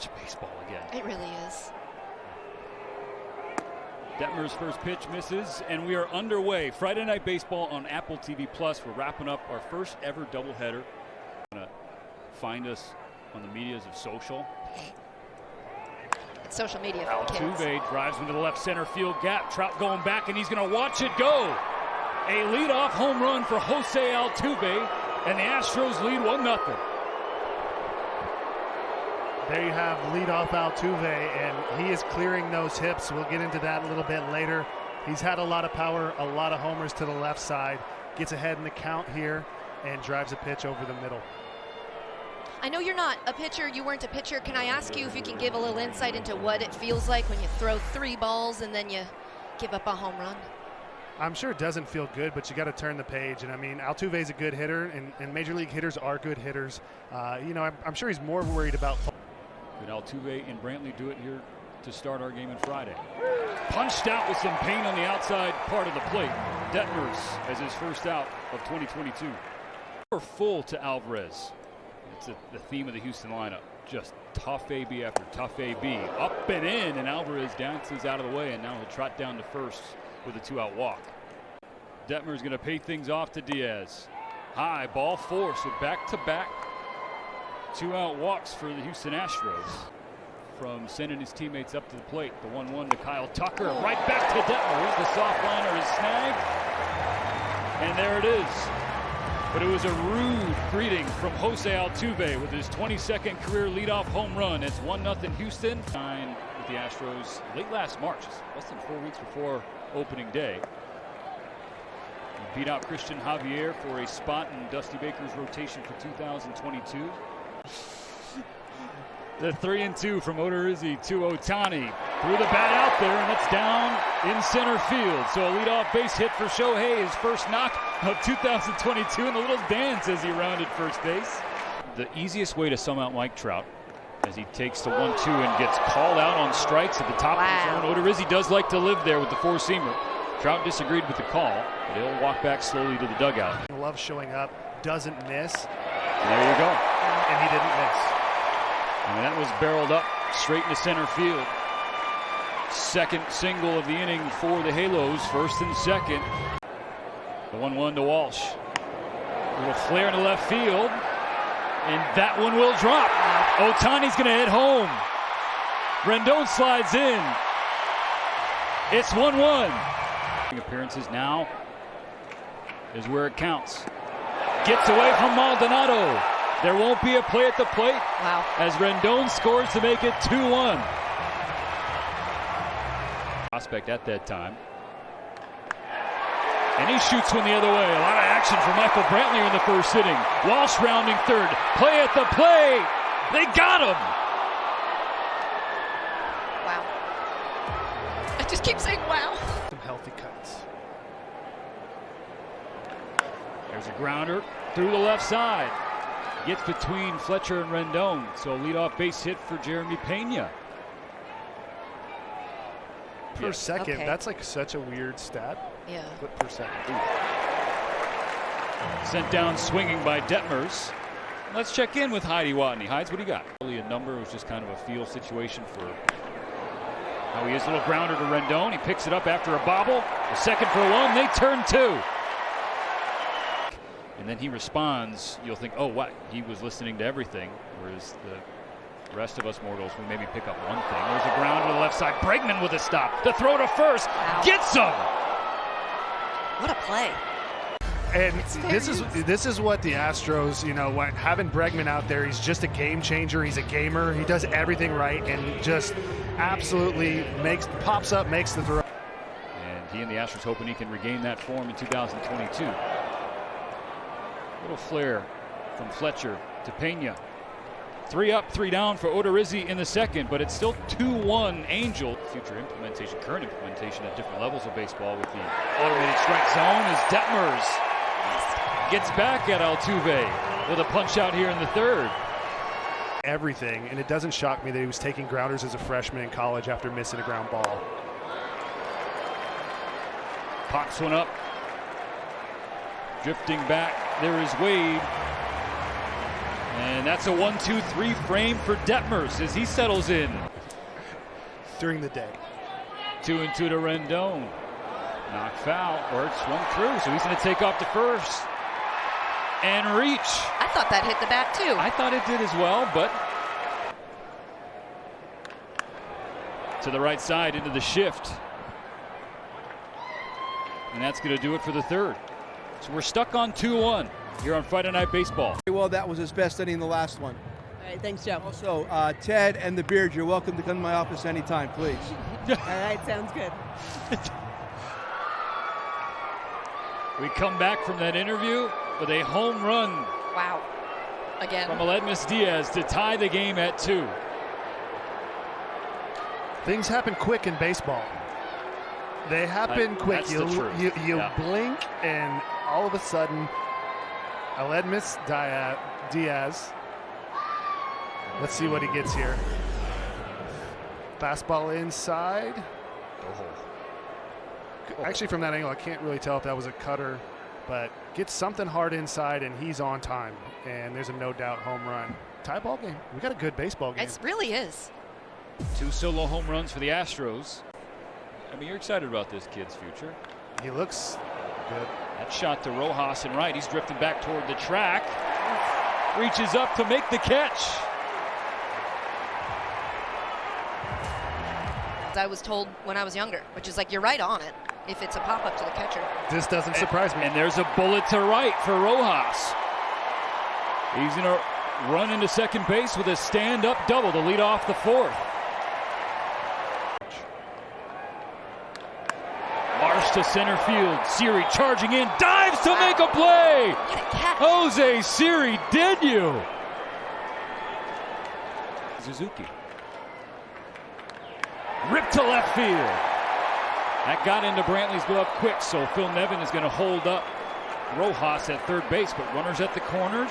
watch baseball again. It really is. Detmer's first pitch misses, and we are underway. Friday Night Baseball on Apple TV+. We're wrapping up our first ever doubleheader. Find us on the medias of social. It's social media for the kids. Altuve drives into the left center field gap. Trout going back, and he's going to watch it go. A leadoff home run for Jose Altuve, and the Astros lead 1-0. There you have leadoff Altuve, and he is clearing those hips. We'll get into that a little bit later. He's had a lot of power, a lot of homers to the left side. Gets ahead in the count here and drives a pitch over the middle. I know you're not a pitcher. You weren't a pitcher. Can I ask you if you can give a little insight into what it feels like when you throw 3 balls and then you give up a home run? I'm sure it doesn't feel good, but you got to turn the page. And I mean, Altuve's a good hitter, and major league hitters are good hitters. I'm sure he's more worried about. Could Altuve and Brantley do it here to start our game on Friday? Punched out with some pain on the outside part of the plate. Detmers as his first out of 2022. We're full to Alvarez. It's the theme of the Houston lineup. Just tough AB after tough AB. Up and in, and Alvarez dances out of the way, and now he'll trot down to first with a 2-out walk. Detmer's going to pay things off to Diaz. High ball 4, so back-to-back 2-out walks for the Houston Astros. From sending his teammates up to the plate, the 1-1 to Kyle Tucker. Right back to Detmer. The soft liner is snagged. And there it is. But it was a rude greeting from Jose Altuve with his 22nd career leadoff home run. It's 1-0 Houston. Signed with the Astros late last March, less than 4 weeks before opening day. He beat out Christian Javier for a spot in Dusty Baker's rotation for 2022. The 3-2 from Odorizzi to Ohtani. Threw the bat out there, and it's down in center field. So a leadoff base hit for Shohei, his first knock of 2022, and a little dance as he rounded first base. The easiest way to sum out Mike Trout as he takes the 1-2 and gets called out on strikes at the top of the zone. Odorizzi does like to live there with the 4-seamer. Trout disagreed with the call, but he'll walk back slowly to the dugout. Loves showing up, doesn't miss. There you go. And he didn't miss. And that was barreled up straight into center field. Second single of the inning for the Halos, first and second. The 1-1 to Walsh. A little flare into left field, and that one will drop. Ohtani's going to hit home. Rendon slides in. It's 1-1. Appearances now is where it counts. Gets away from Maldonado. There won't be a play at the plate. Wow. As Rendon scores to make it 2-1. Prospect at that time. And he shoots one the other way. A lot of action for Michael Brantley in the first inning. Walsh rounding third. Play at the plate. They got him. Wow. I just keep saying wow. Some healthy cuts. There's a grounder through the left side. Gets between Fletcher and Rendon. So leadoff base hit for Jeremy Pena. Per second, that's like such a weird stat. Yeah. But per second. Sent down swinging by Detmers. Let's check in with Heidi Watney. Hides, what do you got? Really a number. It was just kind of a feel situation for how he is. A little grounder to Rendon. He picks it up after a bobble. A second for 1. They turn 2. And then he responds. You'll think, oh, what? He was listening to everything. Whereas the rest of us mortals, we maybe pick up one thing. There's a ground to the left side. Bregman with a stop. The throw to first. Wow. Gets him. What a play. And this is what the Astros, having Bregman out there, he's just a game changer. He's a gamer. He does everything right and just absolutely pops up, makes the throw. And he and the Astros hoping he can regain that form in 2022. Little flare from Fletcher to Pena. 3 up, 3 down for Odorizzi in the second, but it's still 2-1 Angel. Future implementation, current implementation at different levels of baseball with the automated strike zone as Detmers gets back at Altuve with a punch out here in the third. Everything, and it doesn't shock me that he was taking grounders as a freshman in college after missing a ground ball. Pops one up. Drifting back, there is Wade. And that's a 1-2-3 frame for Detmers as he settles in. During the day. 2-2 to Rendon. Knock foul, or it swung through, so he's going to take off to first. And reach. I thought that hit the bat too. I thought it did as well, but to the right side into the shift. And that's going to do it for the third. So we're stuck on 2-1 here on Friday Night Baseball. Well, that was his best inning, the last one. All right, thanks, Joe. Also, Ted and the Beard, you're welcome to come to my office anytime, please. All right, sounds good. We come back from that interview with a home run. Wow. Again. From Aledmus Diaz to tie the game at 2. Things happen quick in baseball. They happen quick. That's the truth. You Yeah. blink, and all of a sudden, Aledmus Diaz. Let's see what he gets here. Fastball inside. Actually, from that angle, I can't really tell if that was a cutter, but gets something hard inside, and he's on time. And there's a no-doubt home run. Tie ball game. We got a good baseball game. It really is. 2 solo home runs for the Astros. I mean, you're excited about this kid's future. He looks good. That shot to Rojas and right. He's drifting back toward the track. Reaches up to make the catch. I was told when I was younger, which is like, you're right on it if it's a pop-up to the catcher. This doesn't surprise me. And there's a bullet to right for Rojas. He's going to run into second base with a stand-up double to lead off the fourth. Marsh to center field. Siri charging in, dives to make a play. What a catch. Jose Siri, did you? Suzuki. Ripped to left field. That got into Brantley's glove quick, so Phil Nevin is going to hold up Rojas at third base, but runners at the corners.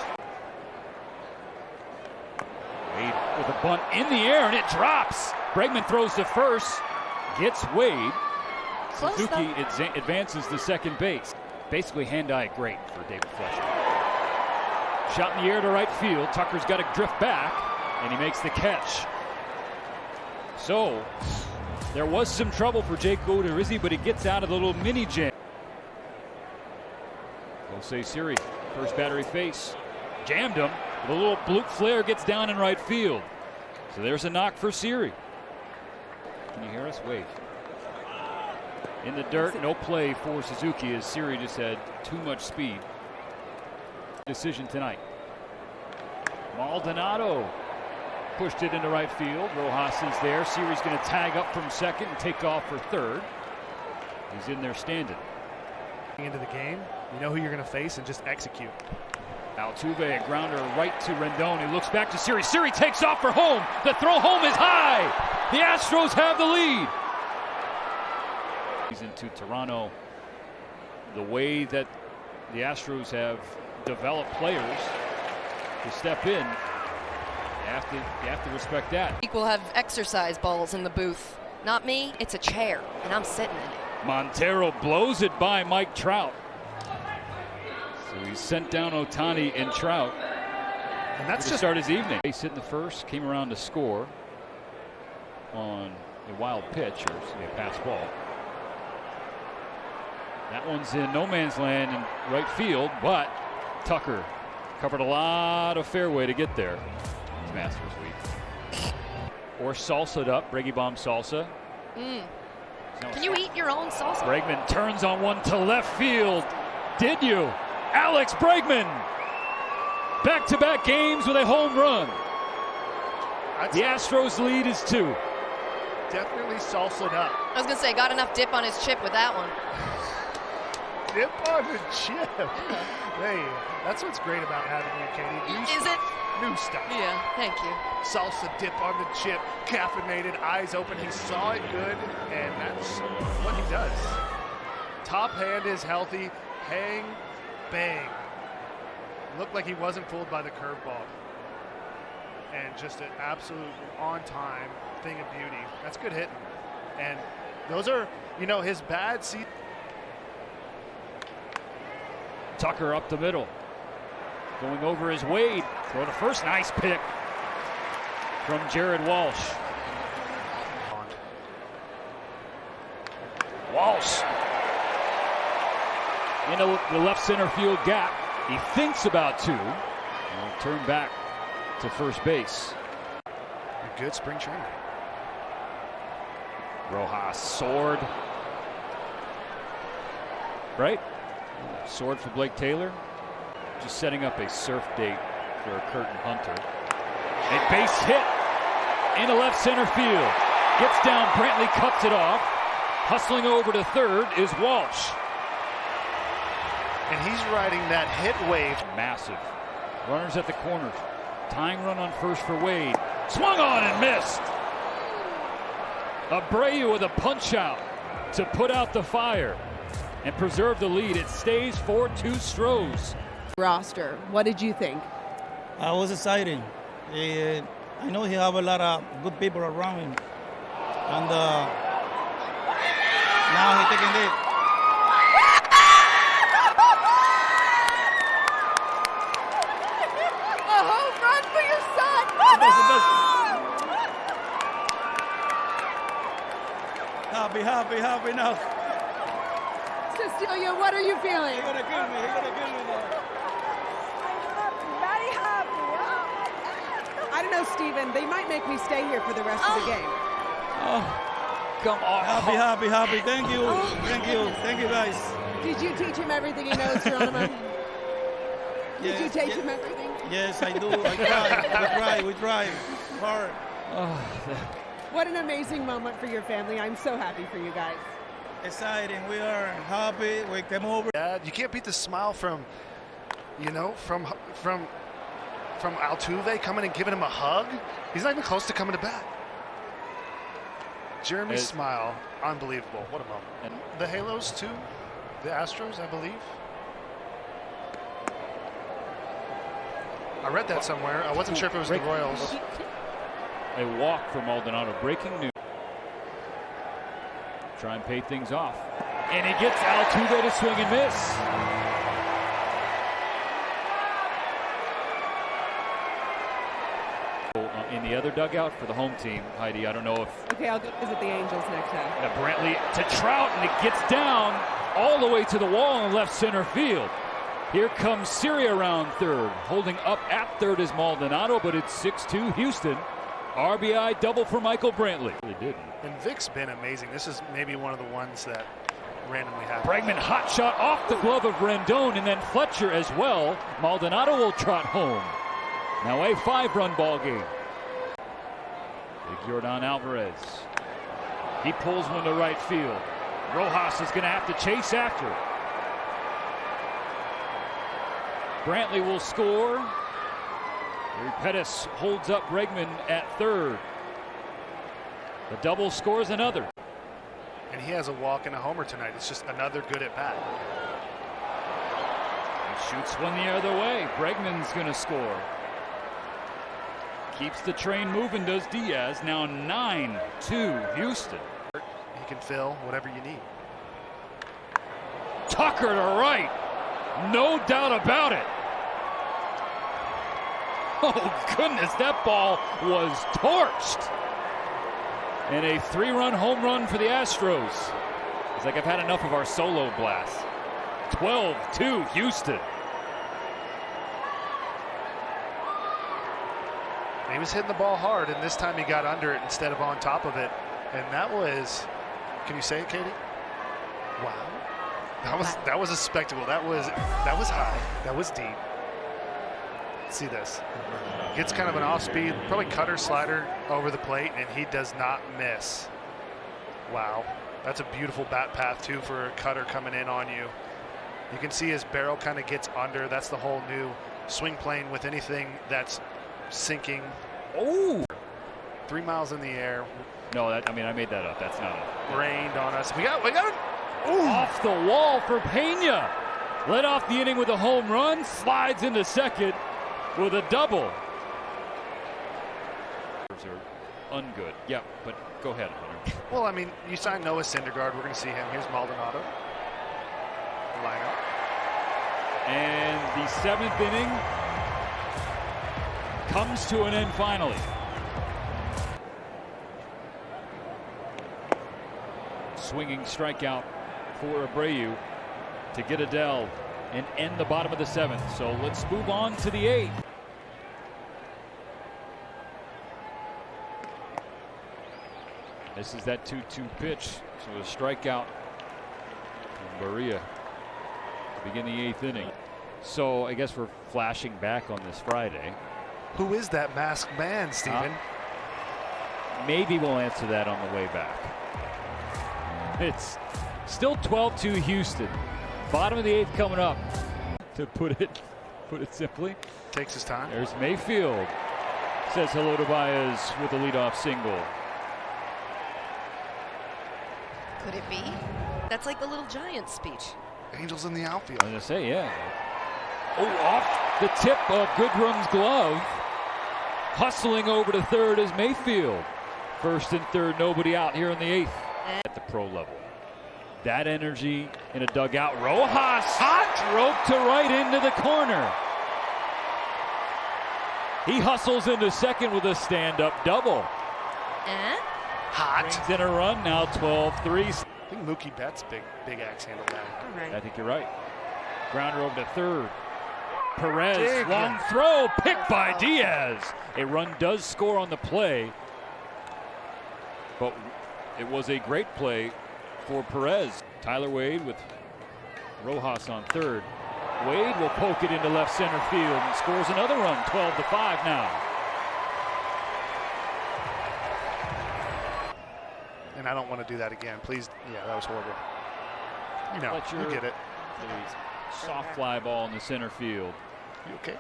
Wade with a bunt in the air, and it drops. Bregman throws to first, gets Wade. Close, Suzuki advances to second base. Basically hand-eye great for David Fletcher. Shot in the air to right field. Tucker's got to drift back, and he makes the catch. So, there was some trouble for Jake Odorizzi, but he gets out of the little mini jam. Jose Siri, first battery face, jammed him. The little bloop flare gets down in right field. So there's a knock for Siri. Can you hear us? Wait. In the dirt, no play for Suzuki as Siri just had too much speed. Decision tonight. Maldonado pushed it into right field. Rojas is there. Siri's going to tag up from second and take off for third. He's in there standing. Into the game, you know who you're going to face and just execute. Altuve, a grounder right to Rendon. He looks back to Siri. Siri takes off for home. The throw home is high. The Astros have the lead. He's into Toronto. The way that the Astros have developed players to step in, you have to respect that. We'll have exercise balls in the booth. Not me, it's a chair, and I'm sitting in it. Montero blows it by Mike Trout. So he's sent down Ohtani and Trout. And that's to just start his evening. Base hit in the first, came around to score on a wild pitch, or excuse me, a pass ball. That one's in no man's land in right field, but Tucker covered a lot of fairway to get there. It's Masters week. Or salsa'd up, Breggy bomb salsa. Can you eat your own salsa? Bregman turns on one to left field. Did you? Alex Bregman. Back-to-back games with a home run. The Astros lead is 2. definitely salsa'd up. I was going to say, got enough dip on his chip with that one. Dip on the chip. Hey, that's what's great about having you, Katie. Is it? New stuff. Yeah, thank you. Salsa dip on the chip, caffeinated, eyes open. He saw it good, and that's what he does. Top hand is healthy. Hang, bang. Looked like he wasn't fooled by the curveball. And just an absolute on-time thing of beauty. That's good hitting. And those are, you know, his bad Tucker up the middle. Going over is Wade. Throw to first. Nice pick from Jared Walsh. Walsh into the left center field gap. He thinks about two. He'll turn back to first base. A good spring training. Rojas, sword. Right? Sword for Blake Taylor. Just setting up a surf date for Curtin Hunter. A base hit into left center field. Gets down, Brantley cuts it off. Hustling over to third is Walsh. And he's riding that hit wave. Massive. Runners at the corners. Tying run on first for Wade. Swung on and missed. Abreu with a punch out to put out the fire and preserve the lead. It stays 4-2 Stros. Roster, what did you think? It was exciting. I know he have a lot of good people around him. And now he's taking it. A home run for your son! Happy now. Cecilia, what are you feeling? He's gonna kill me now. Very happy. I don't know, Steven. They might make me stay here for the rest of the game. Oh, come on. Happy. Thank you guys. Did you teach him everything he knows, Geronimo? Did you teach him everything? Yes, I do. I try. We try hard. What an amazing moment for your family. I'm so happy for you guys. Exciting. We are happy. We came over. Dad, you can't beat the smile from Altuve coming and giving him a hug. He's not even close to coming to bat. Jeremy's smile, unbelievable. What a moment. And the Halos too, the Astros, I believe. I read that somewhere. I wasn't sure if it was the Royals. A walk for Maldonado. Breaking news. Try and pay things off. And he gets Altuve to swing and miss. In the other dugout for the home team, Heidi. I don't know if... Okay, I'll go visit the Angels next time. Brantley to Trout, and it gets down all the way to the wall in left center field. Here comes Siri around third. Holding up at third is Maldonado, but it's 6-2 Houston. RBI double for Michael Brantley. Really didn't. And Vic's been amazing. This is maybe one of the ones that randomly happened. Bregman hot shot off the glove of Rendon, and then Fletcher as well. Maldonado will trot home. Now a 5-run ball game. Big Yordan Alvarez. He pulls one to right field. Rojas is going to have to chase after. Brantley will score. Pettis holds up Bregman at third. The double scores another. And he has a walk and a homer tonight. It's just another good at bat. He shoots one the other way. Bregman's going to score. Keeps the train moving, does Diaz. Now 9-2 Houston. He can fill whatever you need. Tucker to right. No doubt about it. Oh, goodness, that ball was torched. And a 3-run home run for the Astros. It's like I've had enough of our solo blast. 12-2 Houston. He was hitting the ball hard, and this time he got under it instead of on top of it. And that was, can you say it, Katie? Wow. That was a spectacle. That was high. That was deep. Let's see this. Gets kind of an off-speed, probably cutter slider over the plate, and he does not miss. Wow. That's a beautiful bat path, too, for a cutter coming in on you. You can see his barrel kind of gets under. That's the whole new swing plane with anything that's sinking. Oh! 3 miles in the air. No, I made that up. That's not it. Rained on us. We got it. Ooh. Off the wall for Pena. Led off the inning with a home run. Slides into second with a double. Are ungood. Yeah, but go ahead, Hunter. Well, I mean, you signed Noah Syndergaard. We're going to see him. Here's Maldonado. Lineup. And the 7th inning comes to an end finally. Swinging strikeout for Abreu to get Adele and end the bottom of the 7th. So let's move on to the 8th. This is that 2-2 pitch. So a strikeout from Barria to begin the 8th inning. So I guess we're flashing back on this Friday. Who is that masked man, Steven? Maybe we'll answer that on the way back. It's still 12-2 Houston. Bottom of the 8th coming up. To put it simply. Takes his time. There's Mayfield. Says hello to Baez with a leadoff single. Could it be? That's like the Little Giants speech. Angels in the outfield. I'm going to say, yeah. Oh, off the tip of Goodrum's glove. Hustling over to third is Mayfield. First and third, nobody out here in the 8th at the pro level. That energy in a dugout. Rojas roped to right into the corner. He hustles into second with a stand-up double. Brings in a run now, 12-3. I think Mookie Betts' big axe handled that. All right. I think you're right. Grounder over to third. Perez, long throw, picked by Diaz. A run does score on the play, but it was a great play for Perez. Tyler Wade with Rojas on third. Wade will poke it into left center field and scores another run, 12-5 now. And I don't want to do that again. Please. Yeah, that was horrible. You get it. Soft fly ball in the center field. You okay?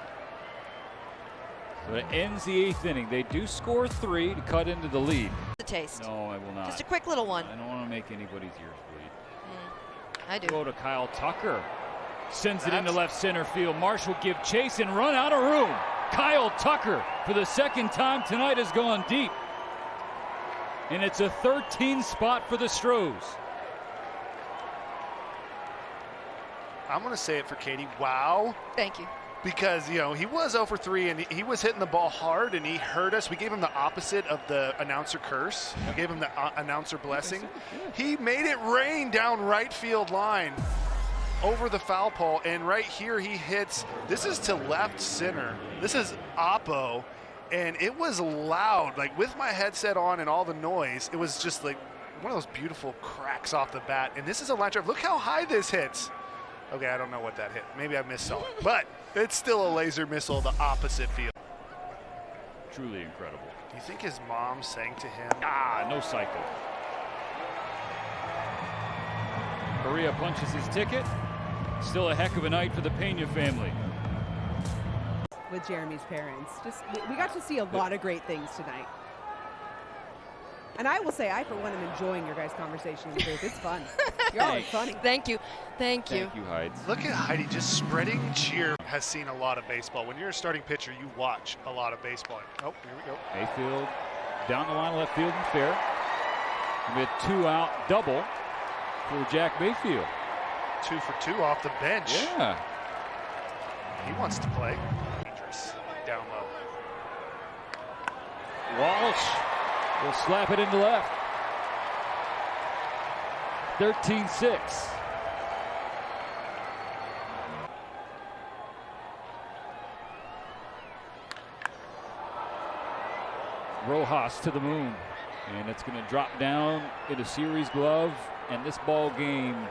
So it ends the 8th inning. They do score 3 to cut into the lead. The taste. No, I will not. Just a quick little one. I don't want to make anybody's ears bleed. I do. Go to Kyle Tucker. Sends it into left center field. Marsh will give chase and run out of room. Kyle Tucker, for the second time tonight, has gone deep. And it's a 13 spot for the Stros. I'm going to say it for Katie. Wow. Thank you. Because, he was 0 for 3 and he was hitting the ball hard and he hurt us. We gave him the opposite of the announcer curse. We gave him the announcer blessing. He made it rain down right field line over the foul pole. And right here he hits. This is to left center. This is Oppo. And it was loud, like with my headset on and all the noise. It was just like one of those beautiful cracks off the bat. And this is a line drive. Look how high this hits. Okay, I don't know what that hit. Maybe I missaw it. But it's still a laser missile the opposite field. Truly incredible. Do you think his mom sang to him? No cycle. Barria punches his ticket. Still a heck of a night for the Pena family. With Jeremy's parents. We got to see a lot of great things tonight. And I will say, I for one am enjoying your guys' conversation in the booth. It's fun. Y'all are funny. Thank you. Thank you. Thank you, Heids. Look at Heidi just spreading cheer. Has seen a lot of baseball. When you're a starting pitcher, you watch a lot of baseball. Oh, here we go. Mayfield down the line, left field and fair. With 2-out double for Jack Mayfield. 2 for 2 off the bench. Yeah. He wants to play. Dangerous. Down low. Walsh will slap it into left. 13-6. Rojas to the moon. And it's going to drop down in a series glove. And this ball game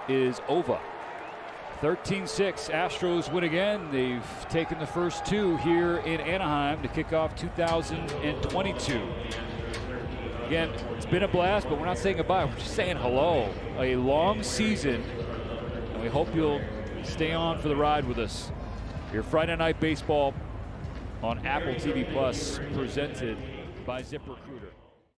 is over. 13-6. Astros win again. They've taken the first 2 here in Anaheim to kick off 2022. Again, it's been a blast, but we're not saying goodbye. We're just saying hello. A long season, and we hope you'll stay on for the ride with us. Your Friday Night Baseball on Apple TV Plus, presented by ZipRecruiter.